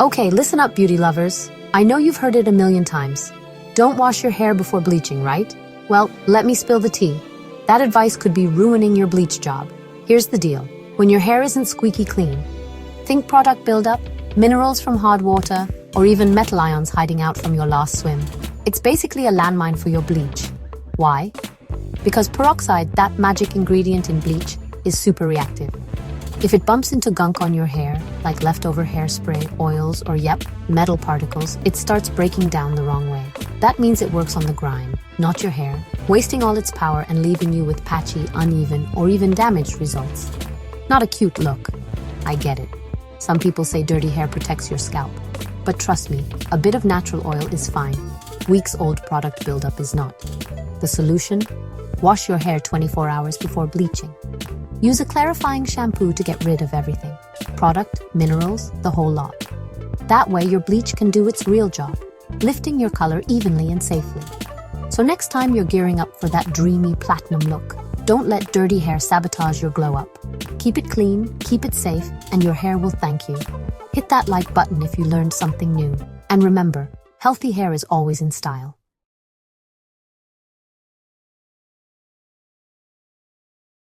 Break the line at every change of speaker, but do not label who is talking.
Okay, listen up, beauty lovers. I know you've heard it a million times. Don't wash your hair before bleaching, right? Well, let me spill the tea. That advice could be ruining your bleach job. Here's the deal. When your hair isn't squeaky clean, think product buildup, minerals from hard water, or even metal ions hiding out from your last swim. It's basically a landmine for your bleach. Why? Because peroxide, that magic ingredient in bleach, is super reactive. If it bumps into gunk on your hair, like leftover hairspray, oils, or metal particles, it starts breaking down the wrong way. That means it works on the grime, not your hair, wasting all its power and leaving you with patchy, uneven, or even damaged results. Not a cute look. I get it. Some people say dirty hair protects your scalp. But trust me, a bit of natural oil is fine. Weeks-old product buildup is not. The solution? Wash your hair 24 hours before bleaching. Use a clarifying shampoo to get rid of everything. Product, minerals, the whole lot. That way your bleach can do its real job, lifting your color evenly and safely. So next time you're gearing up for that dreamy platinum look, don't let dirty hair sabotage your glow up. Keep it clean, keep it safe, and your hair will thank you. Hit that like button if you learned something new. And remember, healthy hair is always in style.